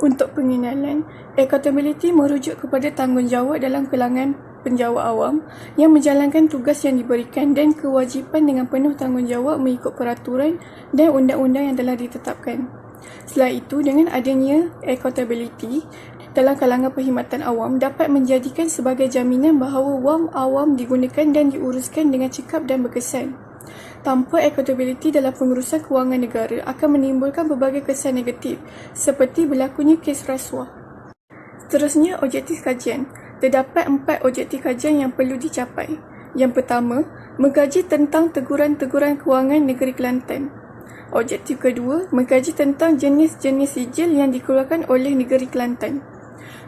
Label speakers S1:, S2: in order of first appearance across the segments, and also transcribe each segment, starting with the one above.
S1: Untuk pengenalan, accountability merujuk kepada tanggungjawab dalam kalangan penjawat awam yang menjalankan tugas yang diberikan dan kewajipan dengan penuh tanggungjawab mengikut peraturan dan undang-undang yang telah ditetapkan. Selain itu, dengan adanya accountability dalam kalangan perkhidmatan awam dapat menjadikan sebagai jaminan bahawa wang awam digunakan dan diuruskan dengan cekap dan berkesan. Tanpa accountability dalam pengurusan kewangan negara akan menimbulkan berbagai kesan negatif seperti berlakunya kes rasuah. Seterusnya, objektif kajian. Terdapat 4 objektif kajian yang perlu dicapai. Yang pertama, mengkaji tentang teguran-teguran kewangan negeri Kelantan. Objektif kedua, mengkaji tentang jenis-jenis sijil yang dikeluarkan oleh negeri Kelantan.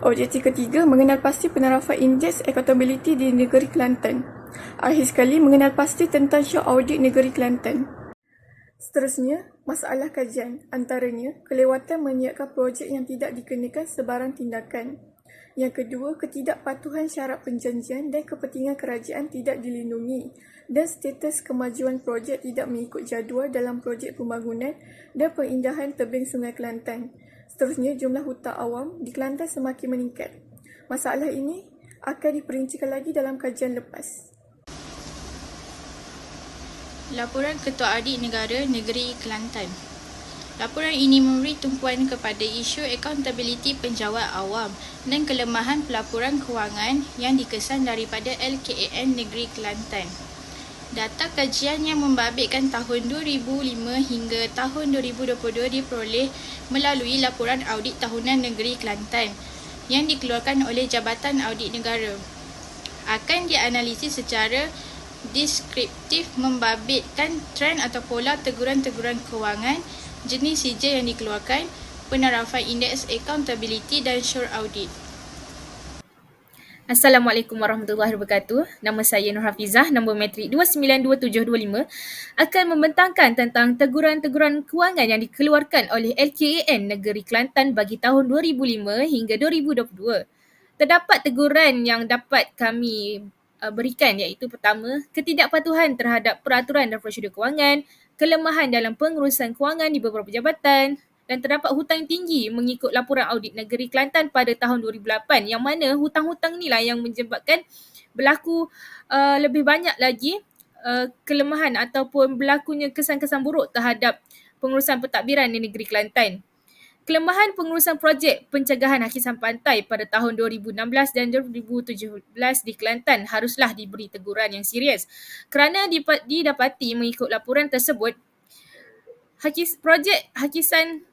S1: Objektif ketiga, mengenal pasti penerapan indeks accountability di negeri Kelantan. Akhir sekali, mengenal pasti tentang syok audit negeri Kelantan. Seterusnya, masalah kajian. Antaranya, kelewatan menyiapkan projek yang tidak dikenakan sebarang tindakan. Yang kedua, ketidakpatuhan syarat perjanjian dan kepentingan kerajaan tidak dilindungi dan status kemajuan projek tidak mengikut jadual dalam projek pembangunan dan perindahan tebing Sungai Kelantan. Seterusnya, jumlah hutang awam di Kelantan semakin meningkat. Masalah ini akan diperincikan lagi dalam kajian lepas.
S2: Laporan Ketua Audit Negara Negeri Kelantan. Laporan ini memberi tumpuan kepada isu accountability penjawat awam dan kelemahan pelaporan kewangan yang dikesan daripada LKAN Negeri Kelantan. Data kajian yang membabitkan tahun 2005 hingga tahun 2022 diperoleh melalui laporan audit tahunan Negeri Kelantan yang dikeluarkan oleh Jabatan Audit Negara. Akan dianalisis secara deskriptif membabitkan trend atau pola teguran-teguran kewangan, jenis sijil yang dikeluarkan, penerapan indeks accountability dan sure audit.
S3: Assalamualaikum warahmatullahi wabarakatuh. Nama saya Nur Hafizah, nombor matrik 292725, akan membentangkan tentang teguran-teguran kewangan yang dikeluarkan oleh LKAN Negeri Kelantan bagi tahun 2005 hingga 2022. Terdapat teguran yang dapat kami berikan iaitu pertama, ketidakpatuhan terhadap peraturan dan prosedur kewangan, kelemahan dalam pengurusan kewangan di beberapa jabatan, dan terdapat hutang tinggi mengikut laporan audit negeri Kelantan pada tahun 2008 yang mana hutang-hutang inilah yang menyebabkan berlaku lebih banyak lagi kelemahan ataupun berlakunya kesan-kesan buruk terhadap pengurusan pentadbiran di negeri Kelantan. Kelemahan pengurusan projek pencegahan hakisan pantai pada tahun 2016 dan 2017 di Kelantan haruslah diberi teguran yang serius kerana didapati mengikut laporan tersebut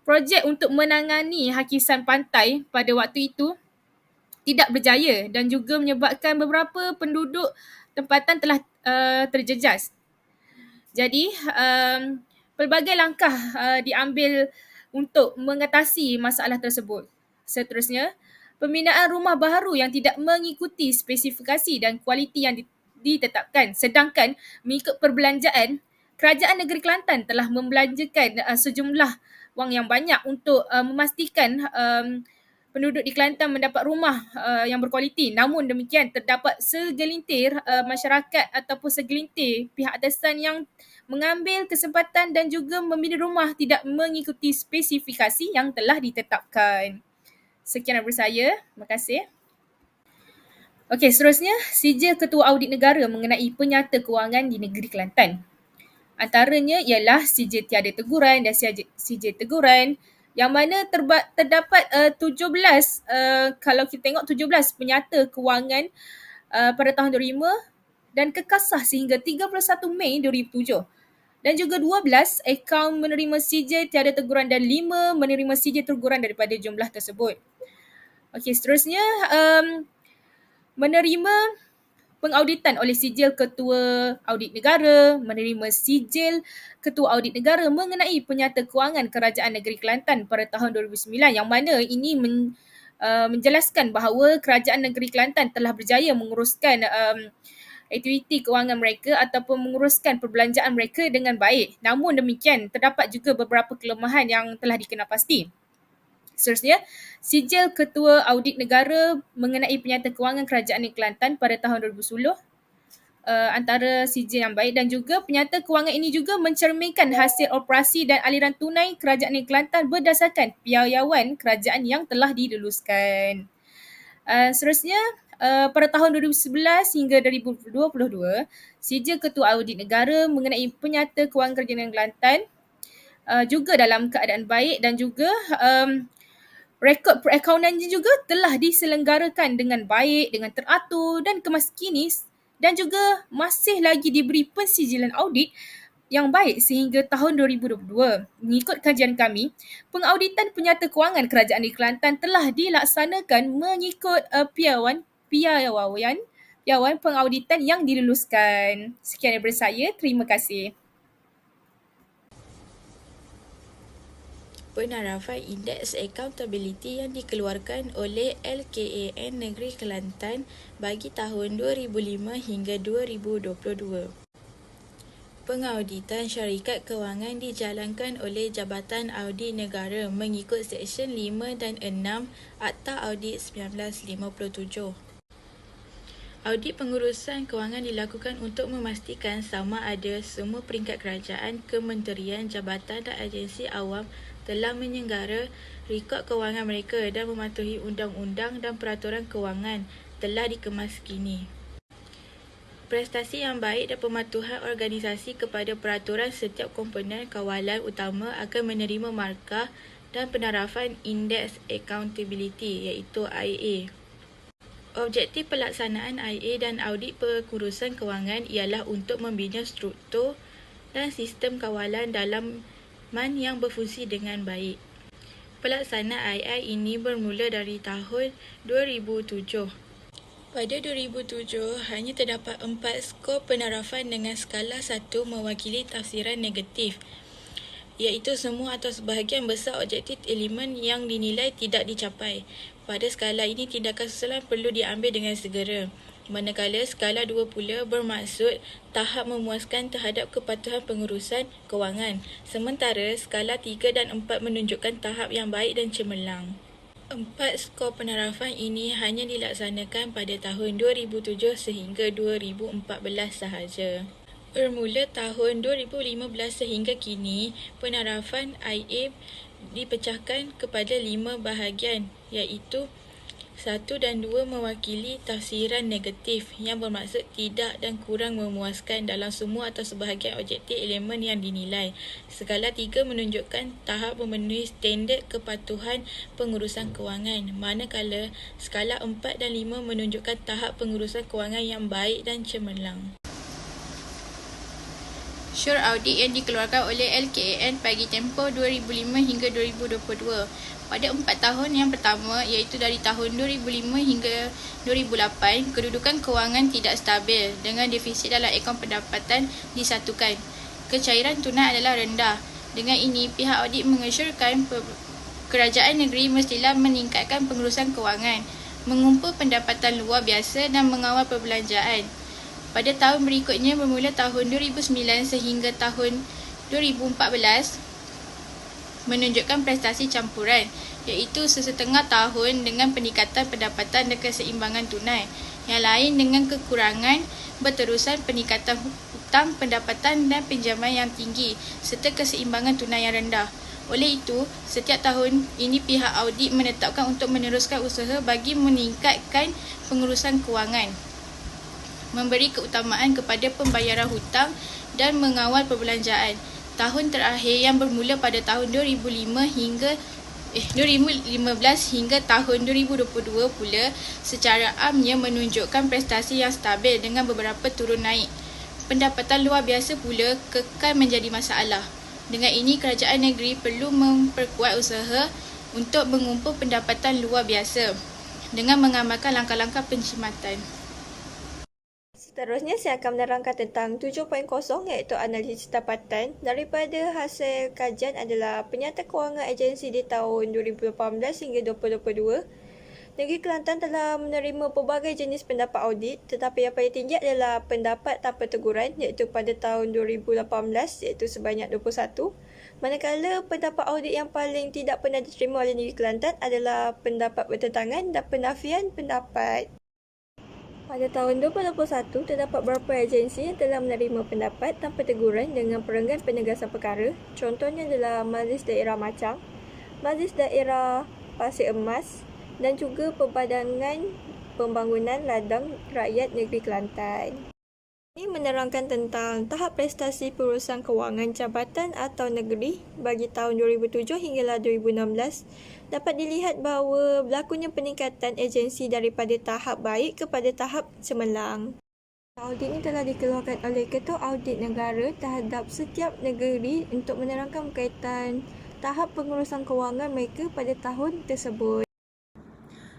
S3: projek untuk menangani hakisan pantai pada waktu itu tidak berjaya dan juga menyebabkan beberapa penduduk tempatan telah terjejas. Jadi, pelbagai langkah diambil untuk mengatasi masalah tersebut. Seterusnya, pembinaan rumah baharu yang tidak mengikuti spesifikasi dan kualiti yang ditetapkan. Sedangkan mengikut perbelanjaan, Kerajaan Negeri Kelantan telah membelanjakan sejumlah wang yang banyak untuk memastikan penduduk di Kelantan mendapat rumah yang berkualiti. Namun demikian, terdapat segelintir masyarakat ataupun segelintir pihak atasan yang mengambil kesempatan dan juga membina rumah tidak mengikuti spesifikasi yang telah ditetapkan. Sekian daripada saya. Terima kasih. Okey, seterusnya, sijil Ketua Audit Negara mengenai penyata kewangan di negeri Kelantan. Antaranya ialah sijil tiada teguran dan sijil teguran yang mana terdapat 17, kalau kita tengok 17 penyata kewangan pada tahun 2005 dan kekasah sehingga 31 Mei 2007. Dan juga 12 akaun menerima sijil tiada teguran dan 5 menerima sijil teguran daripada jumlah tersebut. Okey, seterusnya menerima pengauditan oleh sijil Ketua Audit Negara, menerima sijil Ketua Audit Negara mengenai penyata kewangan Kerajaan Negeri Kelantan pada tahun 2009 yang mana ini menjelaskan bahawa Kerajaan Negeri Kelantan telah berjaya menguruskan aktiviti kewangan mereka ataupun menguruskan perbelanjaan mereka dengan baik. Namun demikian, terdapat juga beberapa kelemahan yang telah dikenal pasti. Seterusnya, sijil Ketua Audit Negara mengenai penyata kewangan Kerajaan Negeri Kelantan pada tahun 2010. antara sijil yang baik, dan juga penyata kewangan ini juga mencerminkan hasil operasi dan aliran tunai Kerajaan Negeri Kelantan berdasarkan piawaian kerajaan yang telah diluluskan. Seterusnya, pada tahun 2011 hingga 2022, sijil Ketua Audit Negara mengenai penyata kewangan Kerajaan Negeri Kelantan juga dalam keadaan baik, dan juga rekod perakaunan juga telah diselenggarakan dengan baik, dengan teratur dan kemas kini, dan juga masih lagi diberi pensijilan audit yang baik sehingga tahun 2022. Mengikut kajian kami, pengauditan penyata kewangan Kerajaan Negeri Kelantan telah dilaksanakan mengikut piawaian pengauditan yang diluluskan. Sekian daripada saya. Terima kasih.
S2: Penarafan Indeks Accountability yang dikeluarkan oleh LKAN Negeri Kelantan bagi tahun 2005 hingga 2022. Pengauditan syarikat kewangan dijalankan oleh Jabatan Audit Negara mengikut Seksyen 5 dan 6 Akta Audit 1957. Audit pengurusan kewangan dilakukan untuk memastikan sama ada semua peringkat kerajaan, kementerian, jabatan dan agensi awam telah menyenggara rekod kewangan mereka dan mematuhi undang-undang dan peraturan kewangan telah dikemas kini. Prestasi yang baik dan pematuhan organisasi kepada peraturan setiap komponen kawalan utama akan menerima markah dan penarafan Indeks Accountability iaitu IA. Objektif pelaksanaan IA dan audit pengurusan kewangan ialah untuk membina struktur dan sistem kawalan dalaman yang berfungsi dengan baik. Pelaksanaan IA ini bermula dari tahun 2007. Pada 2007, hanya terdapat 4 skor penarafan dengan skala 1 mewakili tafsiran negatif, iaitu semua atau sebahagian besar objektif elemen yang dinilai tidak dicapai. Pada skala ini, tindakan susulan perlu diambil dengan segera. Manakala skala 2 pula bermaksud tahap memuaskan terhadap kepatuhan pengurusan kewangan, sementara skala 3 dan 4 menunjukkan tahap yang baik dan cemerlang. 4 skor penarafan ini hanya dilaksanakan pada tahun 2007 sehingga 2014 sahaja. Bermula tahun 2015 sehingga kini, penarafan IA dipecahkan kepada 5 bahagian, iaitu 1 dan 2 mewakili tafsiran negatif yang bermaksud tidak dan kurang memuaskan dalam semua atau sebahagian objektif elemen yang dinilai. Skala 3 menunjukkan tahap memenuhi standard kepatuhan pengurusan kewangan, manakala skala 4 dan 5 menunjukkan tahap pengurusan kewangan yang baik dan cemerlang. Syur audit yang dikeluarkan oleh LKAN bagi tempoh 2005 hingga 2022. Pada 4 tahun yang pertama, iaitu dari tahun 2005 hingga 2008, kedudukan kewangan tidak stabil dengan defisit dalam akaun pendapatan disatukan. Kecairan tunai adalah rendah. Dengan ini, pihak audit mengesyorkan kerajaan negeri mestilah meningkatkan pengurusan kewangan, mengumpul pendapatan luar biasa dan mengawal perbelanjaan. Pada tahun berikutnya bermula tahun 2009 sehingga tahun 2014 menunjukkan prestasi campuran, iaitu sesetengah tahun dengan peningkatan pendapatan dan keseimbangan tunai, yang lain dengan kekurangan berterusan peningkatan hutang, pendapatan dan pinjaman yang tinggi serta keseimbangan tunai yang rendah. Oleh itu, setiap tahun ini pihak audit menetapkan untuk meneruskan usaha bagi meningkatkan pengurusan kewangan, memberi keutamaan kepada pembayaran hutang dan mengawal perbelanjaan. Tahun terakhir yang bermula pada tahun 2015 hingga tahun 2022 pula secara amnya menunjukkan prestasi yang stabil dengan beberapa turun naik. Pendapatan luar biasa pula kekal menjadi masalah. Dengan ini, kerajaan negeri perlu memperkuat usaha untuk mengumpul pendapatan luar biasa dengan mengamalkan langkah-langkah penjimatan.
S4: Seterusnya, saya akan menerangkan tentang 7.0 iaitu analisis dapatan. Daripada hasil kajian adalah penyata kewangan agensi di tahun 2018 hingga 2022. Negeri Kelantan telah menerima pelbagai jenis pendapat audit, tetapi yang paling tinggi adalah pendapat tanpa teguran iaitu pada tahun 2018 iaitu sebanyak 21. Manakala pendapat audit yang paling tidak pernah diterima oleh Negeri Kelantan adalah pendapat bertentangan dan penafian pendapat. Pada tahun 2021, terdapat beberapa agensi yang telah menerima pendapat tanpa teguran dengan perenggan penegasan perkara. Contohnya adalah Majlis Daerah Machang, Majlis Daerah Pasir Emas dan juga Perbadangan Pembangunan Ladang Rakyat Negeri Kelantan. Ini menerangkan tentang tahap prestasi pengurusan kewangan jabatan atau negeri bagi tahun 2007 hinggalah 2016. Dapat dilihat bahawa berlakunya peningkatan agensi daripada tahap baik kepada tahap cemerlang. Audit ini telah dikeluarkan oleh Ketua Audit Negara terhadap setiap negeri untuk menerangkan berkaitan tahap pengurusan kewangan mereka pada tahun tersebut.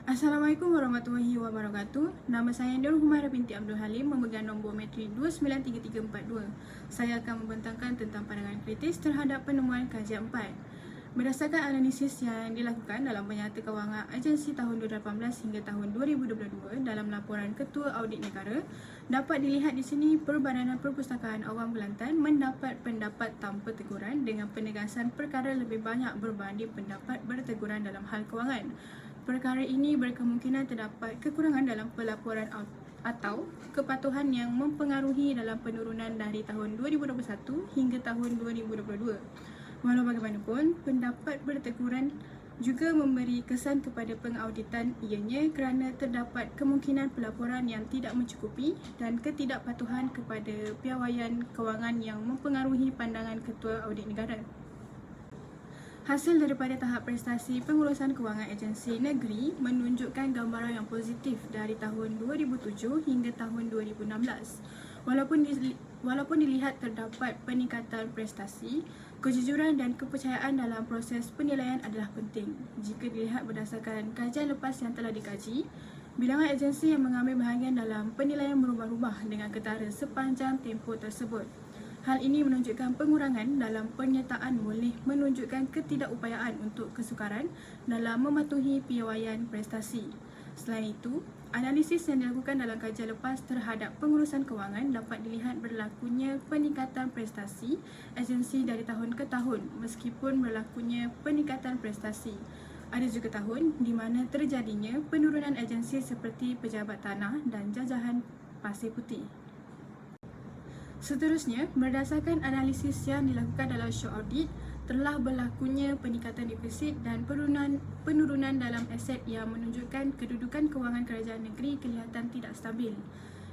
S1: Assalamualaikum warahmatullahi wabarakatuh. Nama saya Nur Humaira binti Abdul Halim, memegang nombor matrik 293342. Saya akan membentangkan tentang pandangan kritis terhadap penemuan kajian 4. Berdasarkan analisis yang dilakukan dalam penyata kewangan agensi tahun 2018 hingga tahun 2022 dalam laporan Ketua Audit Negara, dapat dilihat di sini Perbadanan Perpustakaan Awam Kelantan mendapat pendapat tanpa teguran dengan penegasan perkara lebih banyak berbanding pendapat berteguran dalam hal kewangan. Perkara ini berkemungkinan terdapat kekurangan dalam pelaporan atau kepatuhan yang mempengaruhi dalam penurunan dari tahun 2021 hingga tahun 2022. Walau bagaimanapun, pendapat berteguran juga memberi kesan kepada pengauditan ianya kerana terdapat kemungkinan pelaporan yang tidak mencukupi dan ketidakpatuhan kepada piawaian kewangan yang mempengaruhi pandangan Ketua Audit Negara. Hasil daripada tahap prestasi pengurusan kewangan agensi negeri menunjukkan gambaran yang positif dari tahun 2007 hingga tahun 2016. Walaupun dilihat terdapat peningkatan prestasi, kejujuran dan kepercayaan dalam proses penilaian adalah penting. Jika dilihat berdasarkan kajian lepas yang telah dikaji, bilangan agensi yang mengambil bahagian dalam penilaian berubah-ubah dengan ketara sepanjang tempoh tersebut. Hal ini menunjukkan pengurangan dalam penyertaan boleh menunjukkan ketidakupayaan untuk kesukaran dalam mematuhi piawaian prestasi. Selain itu, analisis yang dilakukan dalam kajian lepas terhadap pengurusan kewangan dapat dilihat berlakunya peningkatan prestasi agensi dari tahun ke tahun meskipun berlakunya peningkatan prestasi. Ada juga tahun di mana terjadinya penurunan agensi seperti Pejabat Tanah dan Jajahan Pasir Putih. Seterusnya, berdasarkan analisis yang dilakukan dalam show audit, telah berlakunya peningkatan defisit dan penurunan dalam aset yang menunjukkan kedudukan kewangan kerajaan negeri kelihatan tidak stabil.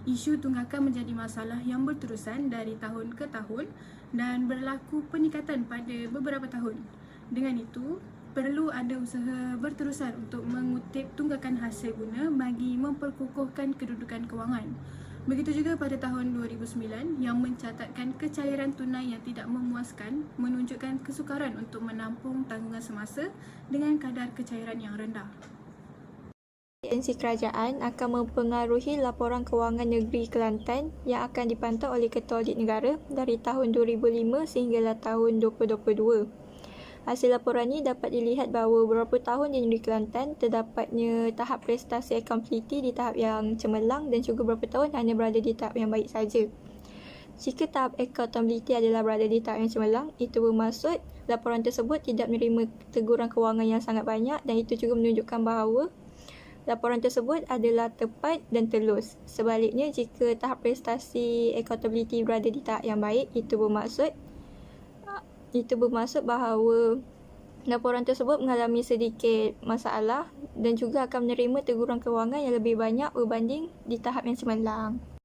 S1: Isu tunggakan menjadi masalah yang berterusan dari tahun ke tahun dan berlaku peningkatan pada beberapa tahun. Dengan itu, perlu ada usaha berterusan untuk mengutip tunggakan hasil guna bagi memperkukuhkan kedudukan kewangan. Begitu juga pada tahun 2009 yang mencatatkan kecairan tunai yang tidak memuaskan menunjukkan kesukaran untuk menampung tanggungan semasa dengan kadar kecairan yang rendah.
S4: Agensi kerajaan akan mempengaruhi laporan kewangan negeri Kelantan yang akan dipantau oleh Ketua Audit Negara dari tahun 2005 sehinggalah tahun 2022. Hasil laporan ini dapat dilihat bahawa beberapa tahun di negeri Kelantan terdapatnya tahap prestasi accountability di tahap yang cemerlang dan juga beberapa tahun hanya berada di tahap yang baik saja. Jika tahap accountability adalah berada di tahap yang cemerlang, itu bermaksud laporan tersebut tidak menerima teguran kewangan yang sangat banyak dan itu juga menunjukkan bahawa laporan tersebut adalah tepat dan telus. Sebaliknya, jika tahap prestasi accountability berada di tahap yang baik, itu bermaksud bahawa laporan tersebut mengalami sedikit masalah dan juga akan menerima teguran kewangan yang lebih banyak berbanding di tahap yang cemerlang.